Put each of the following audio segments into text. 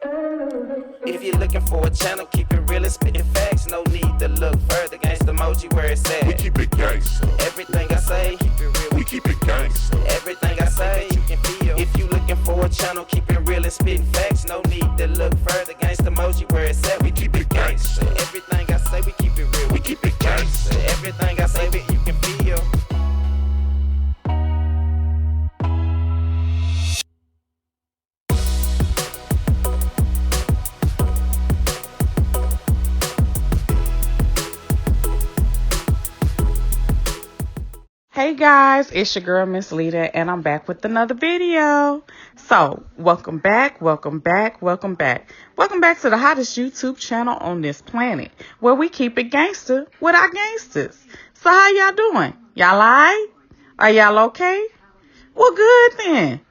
If you're looking for a channel, keep it real and spitting facts. No need to look further. Gangsta emoji where it's at. We keep it gangsta. Everything I say, keep it real. We keep it gangsta. Everything I say, you can feel. If you looking for a channel, keep it real and spitting facts. No need to look further. Gangsta emoji where it's at. We keep it gangsta. Everything I say, we keep it real. We keep it gangsta. Everything I say, you can feel. Hey guys, it's your girl Miss Lita, and I'm back with another video. So, welcome back to the hottest YouTube channel on this planet, where we keep it gangster with our gangsters. So how y'all doing? Y'all alright? Are y'all okay? Well, good then.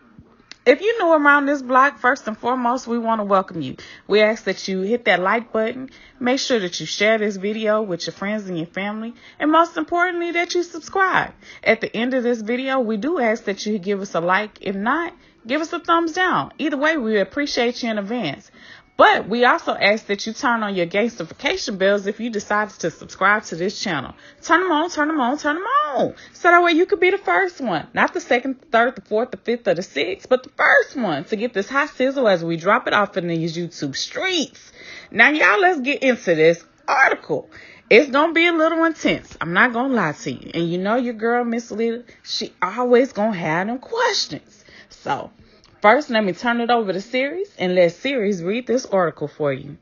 If you're new around this block, first and foremost, we want to welcome you. We ask that you hit that like button. Make sure that you share this video with your friends and your family. And most importantly, that you subscribe. At the end of this video, we do ask that you give us a like. If not, give us a thumbs down. Either way, we appreciate you in advance. But we also ask that you turn on your gangstification bells if you decide to subscribe to this channel. Turn them on. So that way you could be the first one. Not the second, third, the fourth, the fifth, or the sixth, but the first one to get this hot sizzle as we drop it off in these YouTube streets. Now, y'all, let's get into this article. It's going to be a little intense. I'm not going to lie to you. And you know your girl, Miss Lita, she always going to have them questions. So, first, let me turn it over to Series and let Series read this article for you.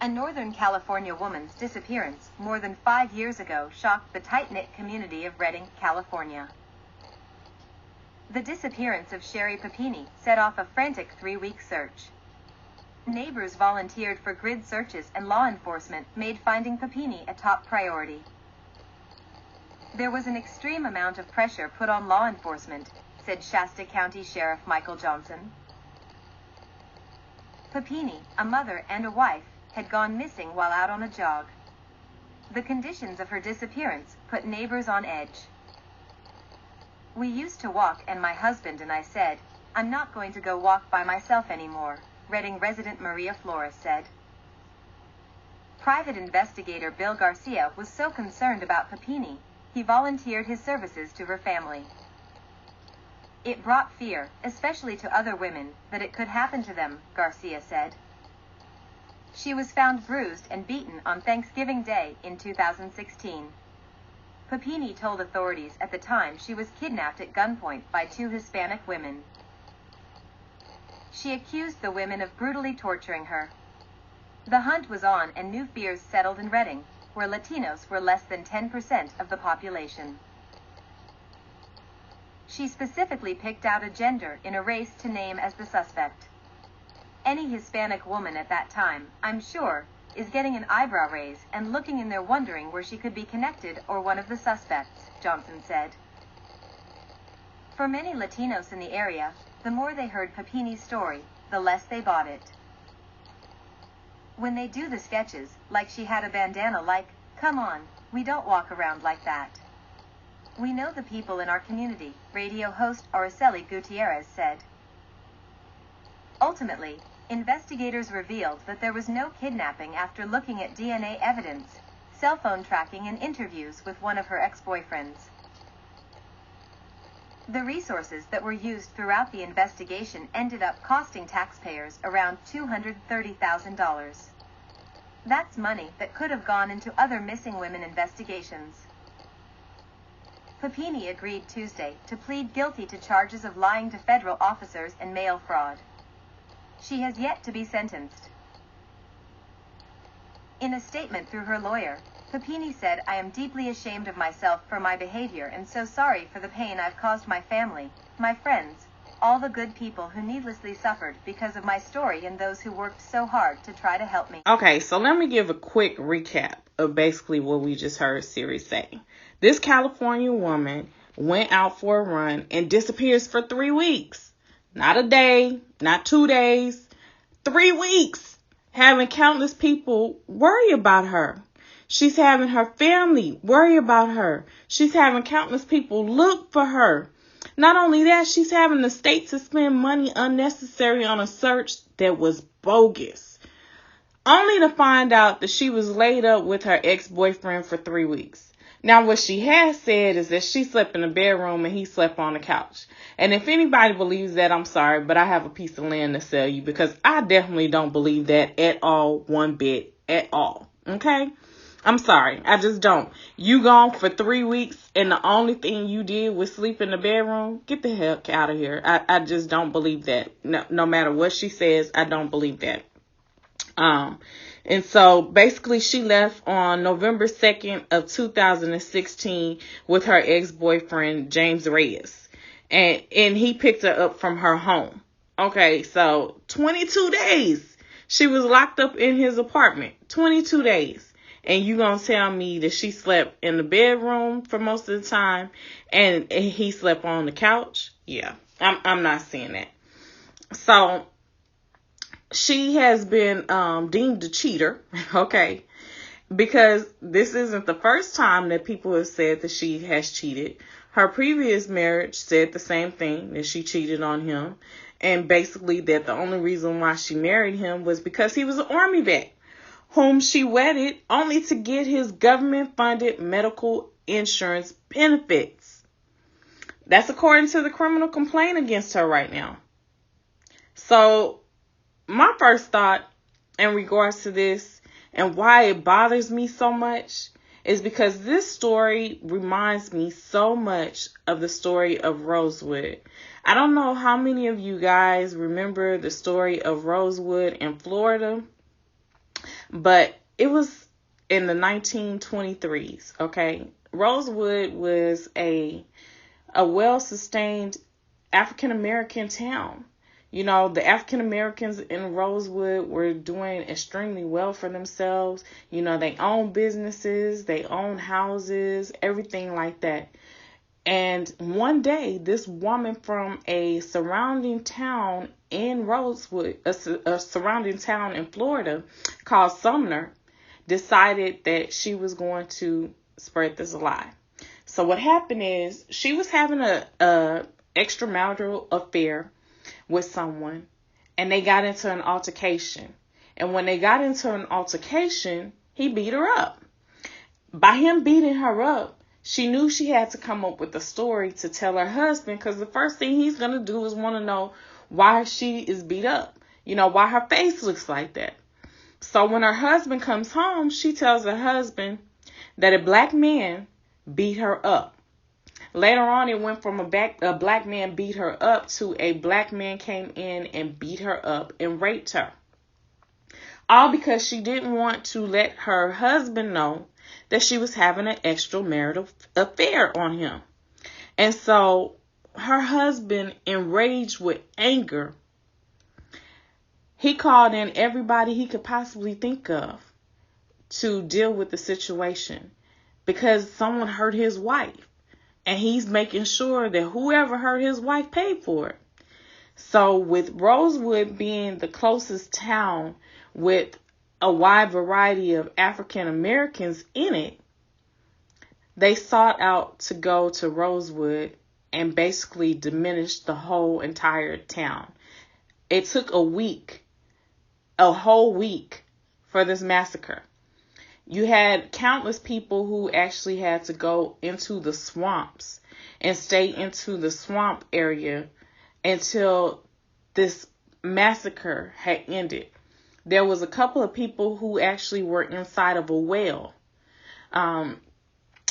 A Northern California woman's disappearance more than 5 years ago shocked the tight-knit community of Redding, California. The disappearance of Sherri Papini set off a frantic 3-week search. Neighbors volunteered for grid searches and law enforcement made finding Papini a top priority. There was an extreme amount of pressure put on law enforcement, said Shasta County Sheriff Michael Johnson. Papini, a mother and a wife, had gone missing while out on a jog. The conditions of her disappearance put neighbors on edge. We used to walk, and my husband and I said, "I'm not going to go walk by myself anymore," Redding resident Maria Flores said. Private investigator Bill Garcia was so concerned about Papini, he volunteered his services to her family. It brought fear, especially to other women, that it could happen to them, Garcia said. She was found bruised and beaten on Thanksgiving Day in 2016. Papini told authorities at the time she was kidnapped at gunpoint by 2 Hispanic women. She accused the women of brutally torturing her. The hunt was on, and new fears settled in Redding, where Latinos were less than 10% of the population. She specifically picked out a gender in a race to name as the suspect. Any Hispanic woman at that time, I'm sure, is getting an eyebrow raise and looking in there wondering where she could be connected or one of the suspects, Johnson said. For many Latinos in the area, the more they heard Papini's story, the less they bought it. When they do the sketches, like she had a bandana, like, "Come on, we don't walk around like that. We know the people in our community," radio host Araceli Gutierrez said. Ultimately, investigators revealed that there was no kidnapping after looking at DNA evidence, cell phone tracking, and interviews with one of her ex-boyfriends. The resources that were used throughout the investigation ended up costing taxpayers around $230,000. That's money that could have gone into other missing women investigations. Papini agreed Tuesday to plead guilty to charges of lying to federal officers and mail fraud. She has yet to be sentenced. In a statement through her lawyer, Papini said, "I am deeply ashamed of myself for my behavior and so sorry for the pain I've caused my family, my friends, all the good people who needlessly suffered because of my story and those who worked so hard to try to help me." Okay, so let me give a quick recap of basically what we just heard Siri say. This California woman went out for a run and disappears for 3 weeks. Not a day, not 2 days, 3 weeks. Having countless people worry about her. She's having her family worry about her. She's having countless people look for her. Not only that, she's having the state to spend money unnecessary on a search that was bogus, only to find out that she was laid up with her ex-boyfriend for 3 weeks. Now, what she has said is that she slept in the bedroom and he slept on the couch. And if anybody believes that, I'm sorry, but I have a piece of land to sell you, because I definitely don't believe that at all, one bit, at all. Okay? I'm sorry. I just don't. You gone for 3 weeks and the only thing you did was sleep in the bedroom? Get the heck out of here. I just don't believe that. No matter what she says, I don't believe that. And so basically she left on November 2nd of 2016 with her ex-boyfriend, James Reyes. And he picked her up from her home. Okay, so 22 days she was locked up in his apartment. 22 days. And you gonna tell me that she slept in the bedroom for most of the time and he slept on the couch? Yeah, I'm not seeing that. So she has been deemed a cheater, okay, because this isn't the first time that people have said that she has cheated. Her previous marriage said the same thing, that she cheated on him, and basically that the only reason why she married him was because he was an Army vet, whom she wedded only to get his government-funded medical insurance benefits. That's according to the criminal complaint against her right now. So my first thought in regards to this and why it bothers me so much is because this story reminds me so much of the story of Rosewood. I don't know how many of you guys remember the story of Rosewood in Florida, but it was in the 1923s, okay? Rosewood was a well-sustained African-American town. You know, the African Americans in Rosewood were doing extremely well for themselves. You know, they own businesses, they own houses, everything like that. And one day, this woman from a surrounding town in Rosewood, a surrounding town in Florida called Sumner, decided that she was going to spread this lie. So what happened is she was having a extramarital affair with someone, and they got into an altercation. And when they got into an altercation, he beat her up. By him beating her up, she knew she had to come up with a story to tell her husband, because the first thing he's going to do is want to know why she is beat up. You know, why her face looks like that. So when her husband comes home, she tells her husband that a black man beat her up. Later on, it went from a black man beat her up to a black man came in and beat her up and raped her. All because she didn't want to let her husband know that she was having an extramarital affair on him. And so her husband, enraged with anger, he called in everybody he could possibly think of to deal with the situation because someone hurt his wife. And he's making sure that whoever hurt his wife paid for it. So with Rosewood being the closest town with a wide variety of African Americans in it, they sought out to go to Rosewood and basically diminish the whole entire town. It took a whole week for this massacre. You had countless people who actually had to go into the swamps and stay into the swamp area until this massacre had ended. There was a couple of people who actually were inside of a well.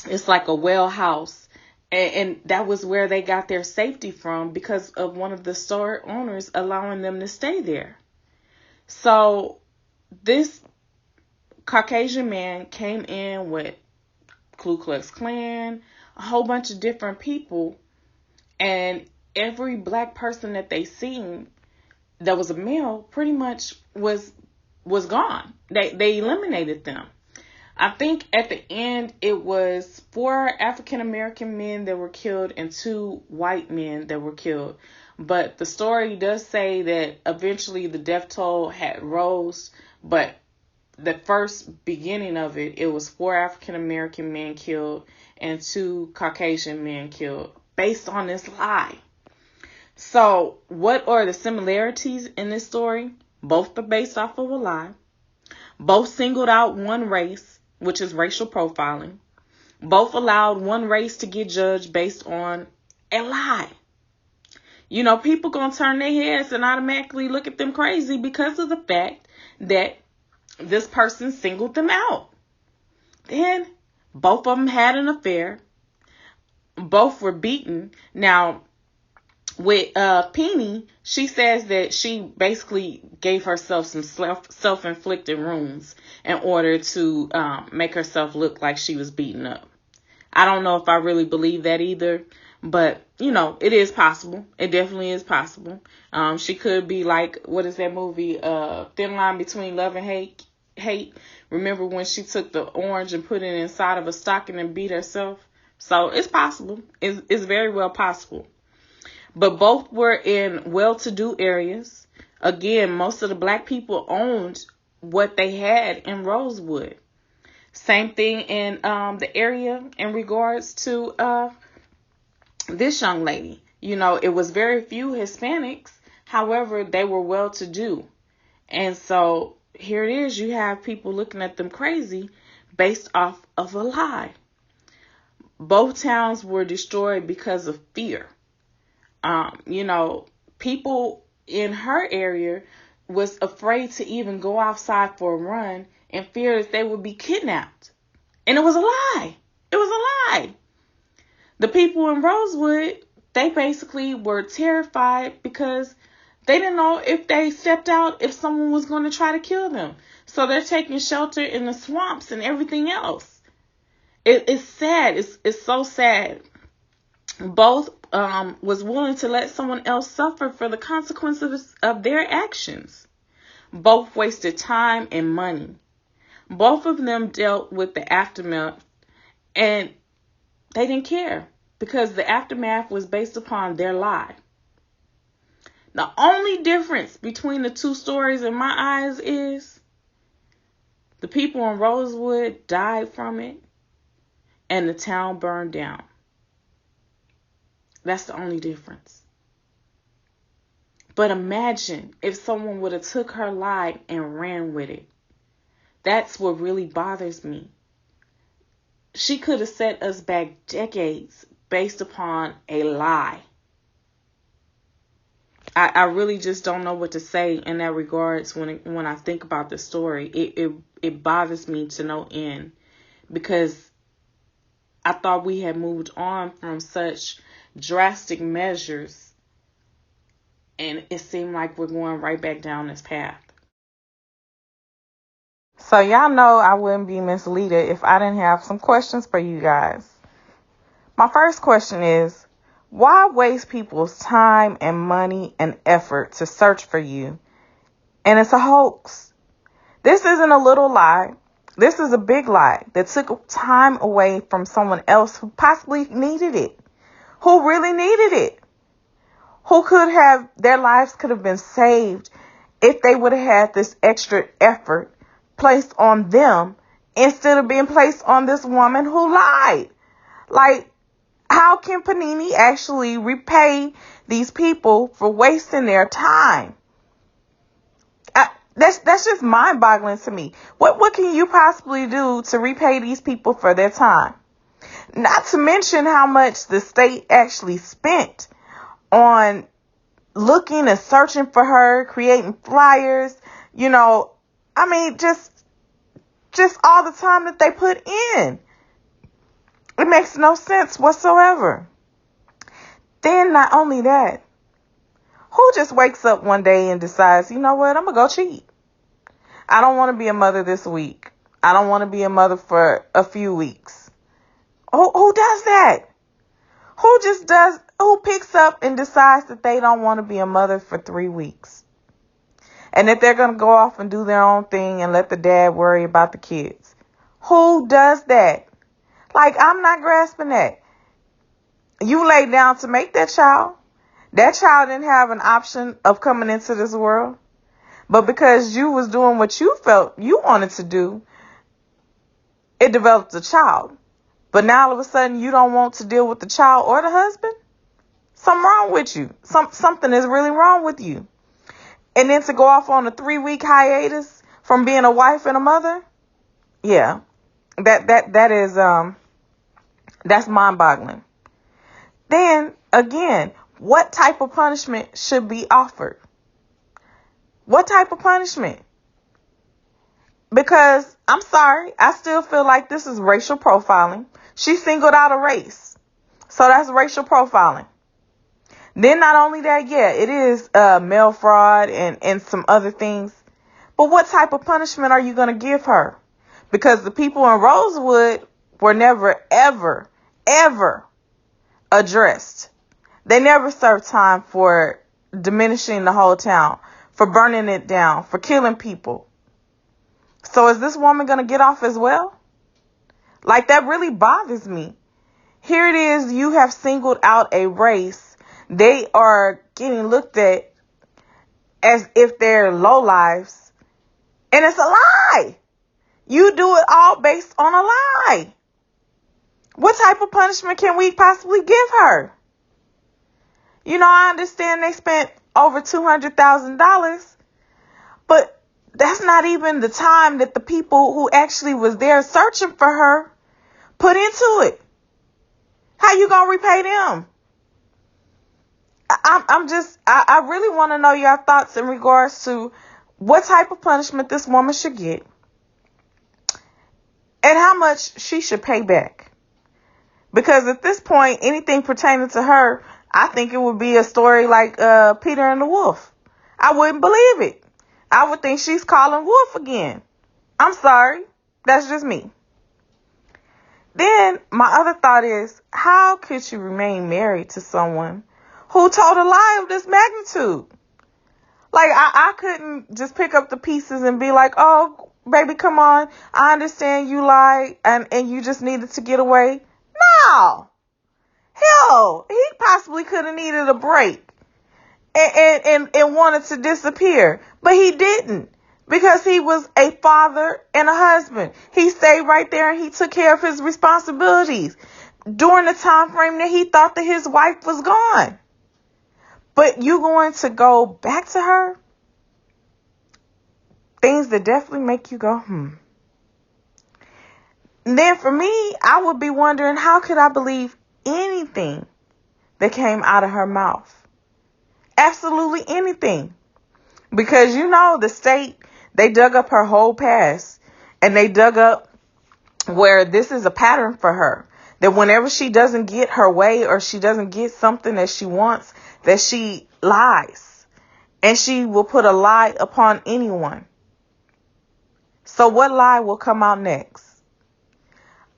It's like a well house. And that was where they got their safety from because of one of the store owners allowing them to stay there. So this Caucasian man came in with Ku Klux Klan, a whole bunch of different people, and every black person that they seen that was a male pretty much was gone. They eliminated them. I think at the end it was 4 African American men that were killed and 2 white men that were killed. But the story does say that eventually the death toll had rose, but the first beginning of it was 4 African American men killed and 2 Caucasian men killed. based on this lie. So what are the similarities in this story? Both are based off of a lie. Both singled out one race, which is racial profiling. Both allowed one race to get judged based on a lie. You know, people gonna turn their heads and automatically look at them crazy because of the fact that this person singled them out. Then both of them had an affair. Both were beaten. Now, with Peony, she says that she basically gave herself some self-inflicted wounds in order to make herself look like she was beaten up. I don't know if I really believe that either, but, you know, it is possible. It definitely is possible. She could be like, what is that movie? Thin Line Between Love and Hate. Remember when she took the orange and put it inside of a stocking and beat herself? So it's possible. It's very well possible. But both were in well-to-do areas. Again, most of the black people owned what they had in Rosewood. Same thing in the area in regards to this young lady. You know, it was very few Hispanics. However, they were well-to-do. And so here it is. You have people looking at them crazy based off of a lie. Both towns were destroyed because of fear. You know, people in her area was afraid to even go outside for a run in fear that they would be kidnapped. And it was a lie. It was a lie. The people in Rosewood, they basically were terrified because they didn't know if they stepped out, if someone was going to try to kill them. So they're taking shelter in the swamps and everything else. It's sad. It's so sad. Both was willing to let someone else suffer for the consequences of their actions. Both wasted time and money. Both of them dealt with the aftermath, and they didn't care because the aftermath was based upon their lie. The only difference between the two stories in my eyes is the people in Rosewood died from it and the town burned down. That's the only difference. But imagine if someone would have took her lie and ran with it. That's what really bothers me. She could have set us back decades based upon a lie. I really just don't know what to say in that regards when I think about the story. It bothers me to no end because I thought we had moved on from such drastic measures, and it seemed like we're going right back down this path. So y'all know I wouldn't be misleaded if I didn't have some questions for you guys. My first question is, why waste people's time and money and effort to search for you? And it's a hoax. This isn't a little lie. This is a big lie that took time away from someone else who possibly needed it. Who really needed it? Who their lives could have been saved if they would have had this extra effort placed on them instead of being placed on this woman who lied. Like, how can Panini actually repay these people for wasting their time? That's just mind-boggling to me. What can you possibly do to repay these people for their time? Not to mention how much the state actually spent on looking and searching for her, creating flyers, just all the time that they put in. It makes no sense whatsoever. Then not only that, who just wakes up one day and decides, you know what, I'm going to go cheat. I don't want to be a mother this week. I don't want to be a mother for a few weeks. Who does that? Who picks up and decides that they don't want to be a mother for 3 weeks? And that they're going to go off and do their own thing and let the dad worry about the kids. Who does that? Like, I'm not grasping that. You laid down to make that child. That child didn't have an option of coming into this world. But because you was doing what you felt you wanted to do, it developed a child. But now all of a sudden you don't want to deal with the child or the husband? Something wrong with you. Something is really wrong with you. And then to go off on a 3-week hiatus from being a wife and a mother, yeah, that is that's mind-boggling. Then again, what type of punishment should be offered? What type of punishment? Because I'm sorry, I still feel like this is racial profiling. She singled out a race, so that's racial profiling. Then not only that, yeah, it is mail fraud and some other things. But what type of punishment are you going to give her? Because the people in Rosewood were never, ever, ever addressed. They never served time for diminishing the whole town, for burning it down, for killing people. So is this woman going to get off as well? Like, that really bothers me. Here it is, you have singled out a race. They are getting looked at as if they're lowlives. And it's a lie. You do it all based on a lie. What type of punishment can we possibly give her? You know, I understand they spent over $200,000, but that's not even the time that the people who actually was there searching for her put into it. How you gonna repay them? I really want to know your thoughts in regards to what type of punishment this woman should get and how much she should pay back. Because at this point, anything pertaining to her, I think it would be a story like Peter and the Wolf. I wouldn't believe it. I would think she's calling Wolf again. I'm sorry. That's just me. Then my other thought is, how could you remain married to someone who told a lie of this magnitude? Like, I couldn't just pick up the pieces and be like, oh, baby, come on. I understand you lied and you just needed to get away. No. Hell, he possibly could have needed a break and wanted to disappear. But he didn't, because he was a father and a husband. He stayed right there and he took care of his responsibilities during the time frame that he thought that his wife was gone. But you going to go back to her? Things that definitely make you go, And then for me, I would be wondering, how could I believe anything that came out of her mouth? Absolutely anything. Because, you know, the state, they dug up her whole past. And they dug up where this is a pattern for her. That whenever she doesn't get her way or she doesn't get something that she wants, that she lies. And she will put a lie upon anyone. So what lie will come out next?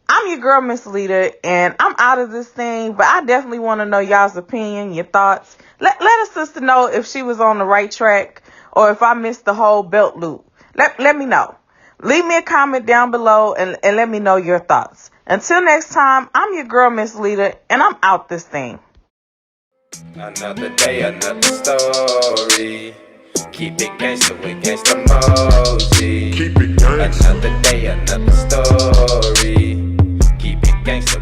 I'm your girl, Miss Lita, and I'm out of this thing, but I definitely want to know y'all's opinion, your thoughts. Let a sister know if she was on the right track or if I missed the whole belt loop. Let me know. Leave me a comment down below and let me know your thoughts. Until next time, I'm your girl, Miss Lita, and I'm out this thing. Another day, another story. Keep it gangster with gangsta emoji. Keep it gangsta. Another day, another story. Keep it gangster.